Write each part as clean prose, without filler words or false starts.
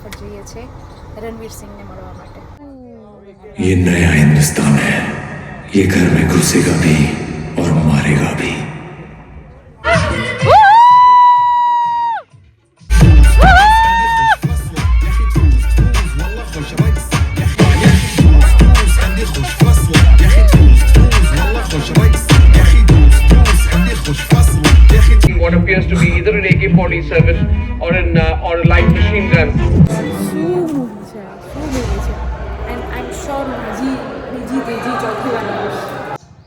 ફટાફટ જઈએ છીએ રણવીર સિંહને મળવા માટે. ये नया हिंदुस्तान है, ये घर में घुसेगा भी और मारेगा भी. What appears to be either an AK-47 or a light machine gun. શું છે એન્ડ આઈ એમ શ્યોર હજી બીજી ત્રીજી ચોથી વાર આવીશ.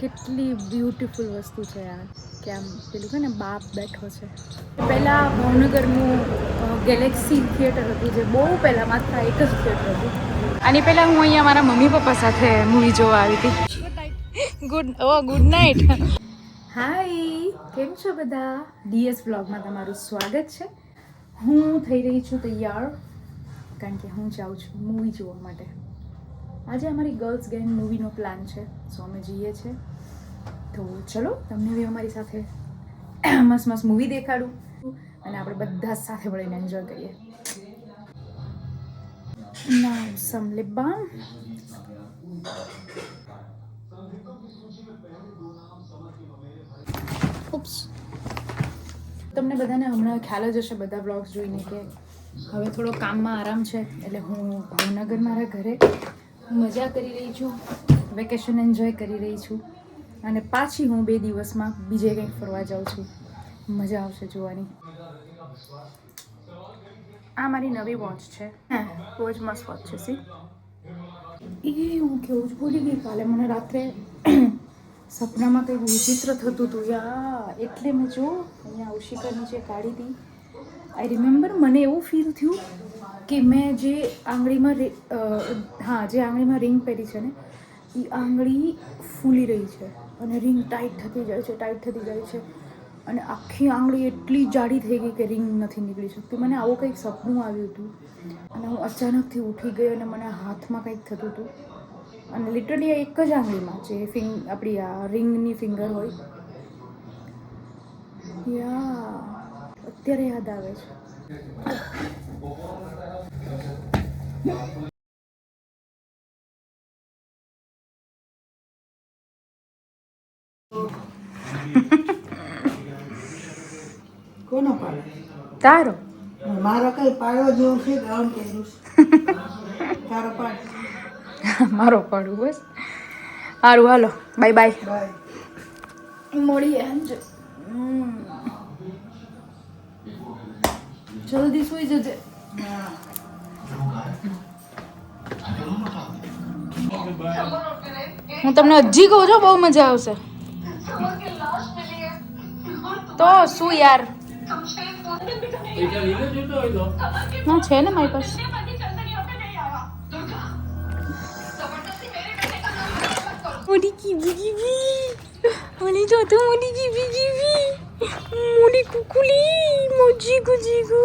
કેટલી બ્યુટીફુલ વસ્તુ છે યાર કે આમ પેલું છે ને બાપ બેઠો છે. પહેલાં ભાવનગરનું ગેલેક્સી થિયેટર હતું જે બહુ પહેલાં માત્ર એક જ થિયેટર હતું. આની પહેલાં હું અહીંયા મારા મમ્મી પપ્પા સાથે મૂવી જોવા આવી હતી. Good night. હાય, કેમ છો બધા? ડીએસ બ્લોગમાં તમારું સ્વાગત છે. હું થઈ રહી છું તૈયાર કારણ કે હું જાઉં છું મૂવી જોવા માટે. આજે અમારી ગર્લ્સ ગેંગ મૂવીનો પ્લાન છે, સો અમે જઈએ છીએ. તો ચલો તમને બી અમારી સાથે મસ્ત મસ્ત મૂવી દેખાડું અને આપણે બધા સાથે મળીને એન્જોય કરીએ. નાઉ સમ લિપ બામ. ઉપ્સ. તમને બધાને હમણાં ખ્યાલ જ હશે બધા વ્લોગ્સ જોઈને કે હવે થોડો કામમાં આરામ છે, એટલે હું ભાવનગર મારા ઘરે મજા કરી રહી છું, વેકેશન એન્જોય કરી રહી છું અને પાછી હું 2 દિવસમાં બીજે કંઈક ફરવા જાઉં છું. મજા આવશે જોવાની. આ મારી નવી વોચ છે, બહુ જ મસ્ત વોચ છે. સી એ હું કેવું જ ભૂલી ગઈ, કાલે મને રાત્રે સપનામાં કંઈક વિચિત્ર થતું હતું યા, એટલે મેં જો અહીંયા ઉશિકા નીચે કાઢી હતી. આઈ રિમેમ્બર મને એવું ફીલ થયું કે મેં જે આંગળીમાં જે આંગળીમાં રિંગ પહેરી છે ને એ આંગળી ફૂલી રહી છે અને રિંગ ટાઈટ થતી જાય છે અને આખી આંગળી એટલી જાડી થઈ ગઈ કે રિંગ નથી નીકળી શકતી. મને આવું કંઈક સપનું આવ્યું હતું અને હું અચાનકથી ઉઠી ગઈ અને મને હાથમાં કંઈક થતું હતું અને લિટરલી એક જ આંગળીમાં જે આપણી આ રિંગની ફિંગર હોય યા અત્યારે યાદ આવે છે. કોનો પાડો? તારો મારો કઈ પાડો જેવું છે ગાઉન પહેર્યું તારો પાડ મારો પાડું બસ. સારું હાલો, બાય બાય, બાય. મળીએ. જલ્દી સુઈ જજે. હું તમને હજી કહું છું બહુ મજા આવશે. તો શું યાર, ના છે ને મારી પાસે. મોડી કીવી મને જો તો મોડી કીવી મોડી કુકુલી મોજી ગુજીગુ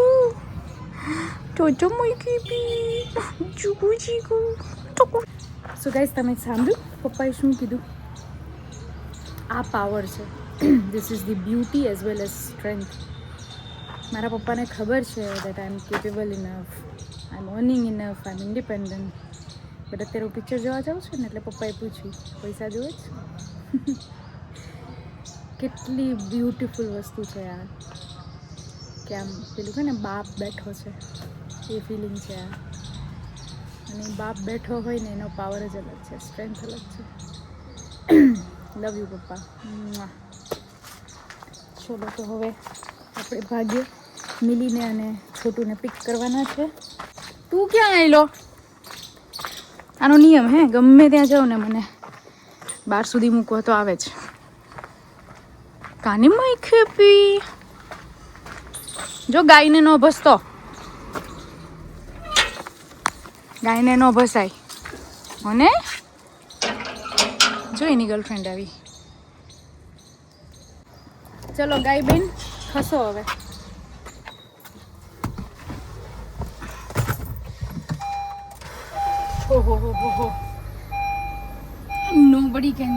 તો મોઈ કીવી જુગુ જીગુ. સો ગાઈસ, તમે સાંભળ્યું પપ્પાએ શું કીધું? આ પાવર છે. This is the beauty as well as strength. મારા પપ્પાને ખબર છે that I am capable enough, I am earning enough, I am independent. But અત્યારે હું પિક્ચર જોવા જાઉં છું ને એટલે પપ્પાએ પૂછ્યું પૈસા જોવે જ. કેટલી બ્યુટીફુલ વસ્તુ છે યાર કે આમ પેલું છે ને બાપ બેઠો છે એ ફિલિંગ છે યાર. અને બાપ બેઠો હોય ને એનો પાવર જ અલગ છે, સ્ટ્રેન્થ અલગ છે. લવ યુ પપ્પા. ચલો તો હવે આપણે ભાગ્ય મિલીને અને છોટુને પિક કરવાના છે. તું ક્યાં આવેલો? આનો નિયમ હે, ગમે ત્યાં જાઉં ને મને 12 સુધી મૂકવો તો આવે જ. કાની માઈ ખેપી જો ગાયને નો ભસતો, ગાયને નો ભસાય. મને જો એની ગર્લફ્રેન્ડ આવી. ચલો ગાય બેન ખસો હવે. Oh. Nobody can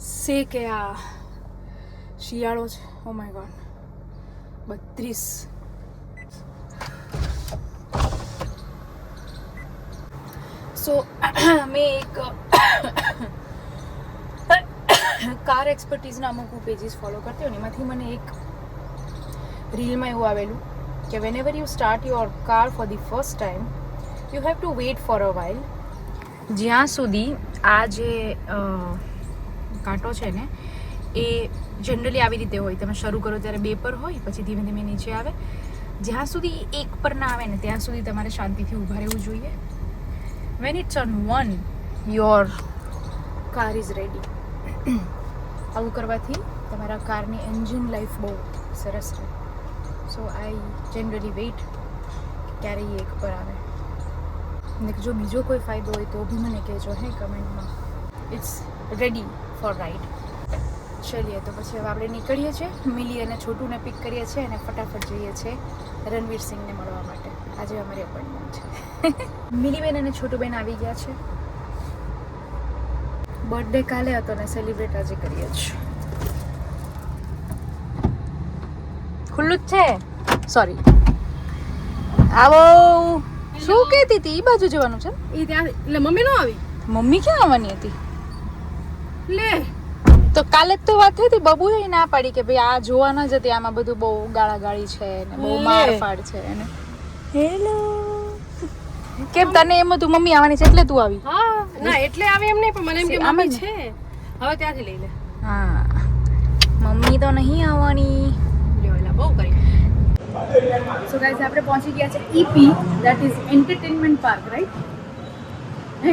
say કે આ શિયાળો છે. Oh my God. 32 સો મેં એક કાર એક્સપર્ટીઝના અમુક પેજીસ ફોલો કરતી હોય ને એમાંથી મને એક રીલમાં એવું આવેલું કે whenever you start your car for the first time you have to wait for a while, જ્યાં સુધી આ જે કાંટો છે ને એ જનરલી આવી રીતે હોય, તમે શરૂ કરો ત્યારે 2 પર હોય, પછી ધીમે ધીમે નીચે આવે, જ્યાં સુધી 1 પર ના આવે ને ત્યાં સુધી તમારે શાંતિથી ઊભા રહેવું જોઈએ. When it's on 1 your car is ready. આવું કરવાથી તમારા કારની એન્જિન લાઈફ બહુ સરસ રહે. સો આઈ જનરલી વેઇટ ક્યારે 1 પર આવે. અને જો બીજો કોઈ ફાયદો હોય તો બી મને કહેજો હે કમેન્ટમાં. It's ready for ride. ચલીએ તો પછી હવે આપણે નીકળીએ છીએ. મિલી અને છોટુને પિક કરીએ છીએ અને ફટાફટ જઈએ છીએ રણવીર સિંહને મળવા માટે. આજે અમારી અપોઇન્ટમેન્ટ છે. મિલીબેન અને છોટુબેન આવી ગયા છે. બર્થડે કાલે હતો ને સેલિબ્રેટ આજે કરીએ છીએ. ખુલ્લું જ છે. સોરી. આવો. શું કહેતી હતી? એ બાજુ જવાનું છે એ ત્યાં એટલે મમ્મી નો આવી. મમ્મી ક્યાં આવવાની હતી? લે તો કાલે જ તો વાત થઈ હતી. બબુએ ના પાડી કે ભાઈ આ જોવા ન જતી, આમાં બધું બહુ ગાળાગાળી છે ને બહુ મારફાડ છે ને. હેલો. કેમ તને એમ હતું મમ્મી આવવાની છે એટલે તું આવી? હા ના એટલે આવે એમ નહીં, પણ મને એમ કે આમ જ મમ્મી છે હવે ત્યાંથી લઈ લે. હા મમ્મી તો નહીં આવવાની. લ્યો એલા બહુ કરી. સો ગાઈસ આપણે પહોંચી ગયા છે EP, that is entertainment park, right?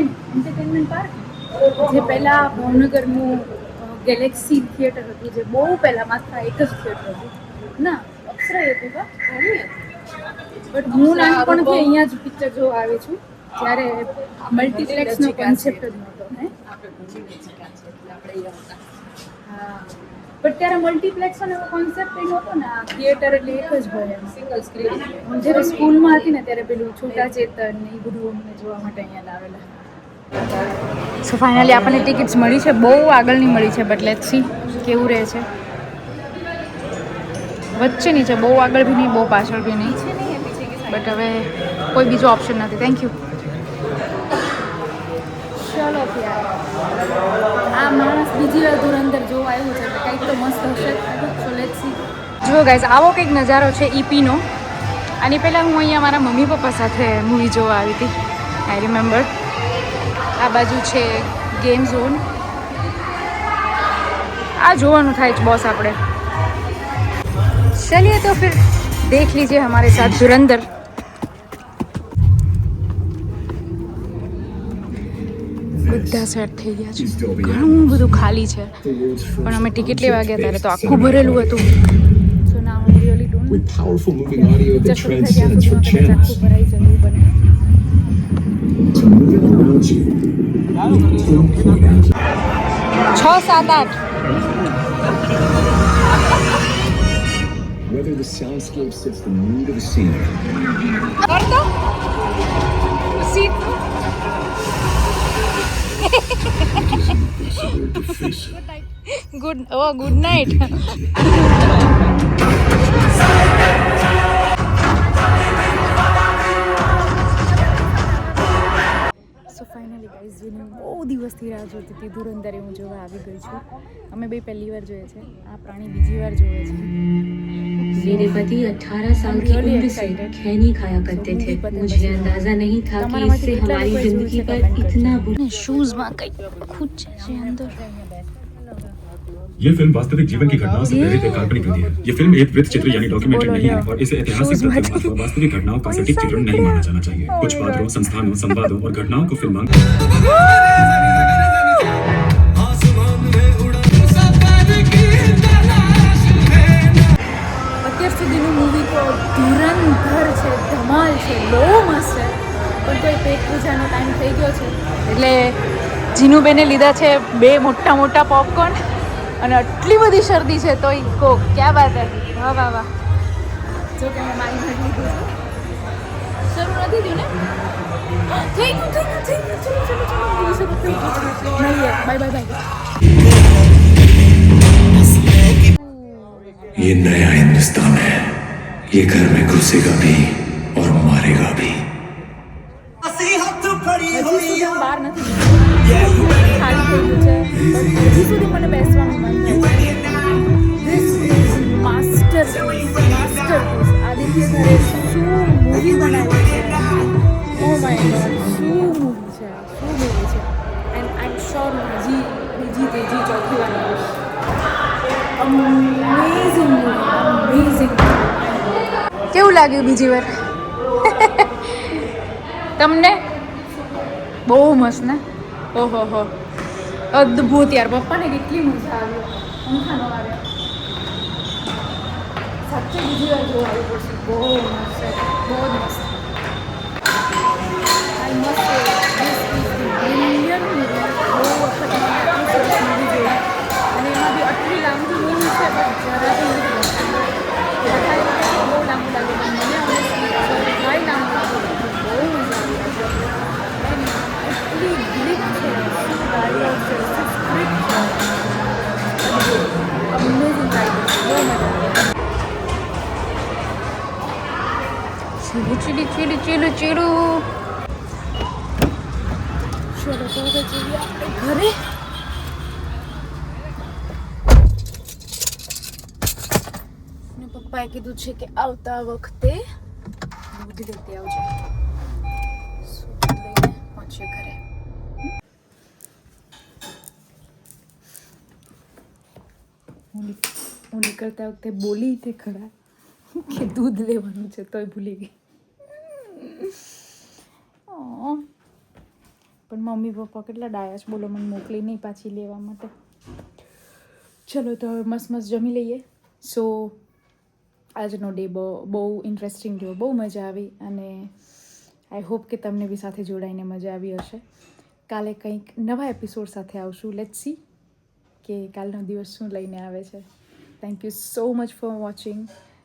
Entertainment park જે પહેલા ભાવનગરનું ગેલેક્સી થિયેટર હતું, જે બહુ પહેલા માત્ર એક જ થિયેટર હતું ના, અપ્સરા હતું કા? બટ હું નાનપણથી અહીંયા જ પિક્ચર જોવા આવી છું, જ્યારે મલ્ટીપ્લેક્સનો કોન્સેપ્ટ જ નહોતો. હા બટ ત્યારે મલ્ટીપ્લેક્સનો એવો કોન્સેપ્ટ એ નહોતો ને. આ થિયેટર એટલે એક જ હોય એમ સિંગલ સ્ક્રીન. જ્યારે સ્કૂલમાં હતી ને ત્યારે પેલું છોટા ચેતન ને એ બધું અમને જોવા માટે અહીંયા લાવેલા. સો ફાઇનલી આપણને ટિકિટ્સ મળી છે. બહુ આગળની મળી છે, બટ લેટ્સ સી કેવું રહે છે. વચ્ચેની છે, બહુ આગળ બી નહીં બહુ પાછળ બી નહીં, બટ હવે કોઈ બીજો ઓપ્શન નથી. Thank you. ચલો આ માણસ બીજી વાર ધુરંધર જોવા આવ્યું છે એટલે કંઈક તો મસ્ત હશે. So let's see. જુઓ ગાઈઝ, આવો કંઈક નજારો છે ઈપીનો. આની પહેલાં હું અહીંયા મારા મમ્મી પપ્પા સાથે મૂવી જોવા આવી હતી. I remember. આ બાજુ છે गेम जोन. आ જોવાનું થાય જ બોસ આપણે. चलिए तो फिर देख लीजिए हमारे साथ धुरंधर. બધા સેટ થઈ ગયા છે. ઘણું બધું ખાલી છે, પણ અમે ટિકિટ લેવા ગયા ત્યારે તો આખું ભરેલું હતું. So now I really don't With powerful moving audio that transcends your આખું channels ભરાઈ જવું બને. to move it around you. 6, 7, 8. Whether the soundscape sets the mood of a scene, कर दो seat. impossible to face it. Good night. So finally guys, જેને બહુ દિવસથી રાહ જોતી હતી ધુરંધર, હું જોવા આવી ગઈ છું. અમે બે પહેલી વાર જોઈએ છે, આ પ્રાણી બીજી વાર જોઈએ છે. मेरे पति 18 साल की उम्र से खैनी खाया करते थे. मुझे अंदाजा नहीं था कि इससे हमारी जिंदगी पर इतना बुरा. શૂઝમાં કંઈક ખૂંચે છે અંદર. ये फिल्म वास्तविक जीवन की घटनाओं से प्रेरित एक काल्पनिक कृति है. ये फिल्म एक वृत्त चित्र यानी डॉक्यूमेंट्री नहीं है और इसे ऐतिहासिक तथ्यों अथवा वास्तविक घटनाओं का सटीक चित्रण नहीं माना जाना चाहिए. कुछ पात्रों, संस्थानों, संवादों और घटनाओं को फिल्मांकन અત્યાર સુધીનું મૂવી તો ધુરંધર છે, ધમાલ છે, બહુ મસ્ત છે. પણ તો એ પેટ પૂજાનો ટાઈમ થઈ ગયો છે એટલે જીનુબેને લીધા છે 2 મોટા મોટા પોપકોર્ન અને આટલી બધી શરદી છે તો એ કો ક્યાં વાત હતી. વાહ વાહ વાહ. જો કે મેં મારી ઘર લીધું છે. શરૂ નથી થયું ને? થઈ ગયું. Bye bye bye. ये नया हिंदुस्तान है. ये घर में घुसेगा भी और मारेगा भी. ਅਸੀਂ ਹੱਥ ਫੜੀ ਹੋਈ ਆ હજી સુધી મને બેસવાનું મન થાય ધીસ ઇઝ માસ્ટરપીસ આદિત્ય સરે શું મૂવી બનાવી છે ઓ માય ગોડ શું મૂવી છે શું મૂવી છે એન્ડ આઈ એમ શ્યોર હજી બીજી ત્રીજી ચોથી વાર આવીશ અમેઝિંગ અમેઝિંગ કેવું લાગ્યું બીજી વાર તમને બહુ મસ્ત ને ઓહો હો અદ્ભુત યાર પપ્પાને કેટલી મજા આવી પંખા ન આવ્યા સાચે બીજી વાર જોવા આવી પડશે બહુ મસ્ત છે બહુ જ મસ્ત આઈ મસ્ટ બ્રિલિયન્ટ મૂવી બહુ વખત મને આટલી સરસ મૂવી જોઈ અને એમાં બી આટલી લાંબી મૂવી છે પણ જરા તો નથી બધાએ બહુ લાંબુ લાગે પણ મને ઓનેસ્ટલી કાંઈ લાંબુ લાગ્યું બહુ મજા આવી એટલી ગ્લિપ છે શું ડાયલોગ છે શું સ્ક્રિપ્ટ છે અમેઝિંગ ડાયલોગ બહુ મજા આવી ચીલું ચીલું ચીલું ચીલું ચલો તો હવે જઈએ આપણે ઘરે અને પપ્પાએ કીધું છે કે આવતા વખતે દૂધ લેતી આવજો લઈને પહોંચીએ ઘરે હું નીકળતા વખતે બોલી તે ખરા કે દૂધ લેવાનું છે તોય ભૂલી ગઈ પણ મમ્મી પપ્પા કેટલા ડાયા છે બોલો મને મોકલી નહીં પાછી લેવા માટે ચલો તો હવે મસ્ત મસ્ત જમી લઈએ સો આજનો ડે બહુ ઇન્ટરેસ્ટિંગ રહ્યો બહુ મજા આવી અને આઈ હોપ કે તમને બી સાથે જોડાઈને મજા આવી હશે કાલે કંઈક નવા એપિસોડ સાથે આવશું લેટ્સ સી કે કાલનો દિવસ શું લઈને આવે છે thank you so much for watching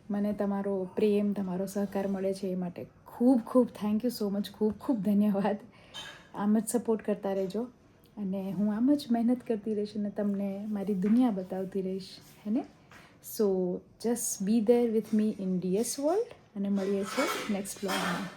મને તમારો પ્રેમ તમારો સહકાર મળે છે એ માટે ખૂબ ખૂબ થેન્ક યુ સો મચ ખૂબ ખૂબ ધન્યવાદ આમ જ સપોર્ટ કરતા રહેજો અને હું આમ જ મહેનત કરતી રહીશ અને તમને મારી દુનિયા બતાવતી રહીશ હે ને સો just B there with me in DS world અને મળીએ છીએ નેક્સ્ટ વ્લોગમાં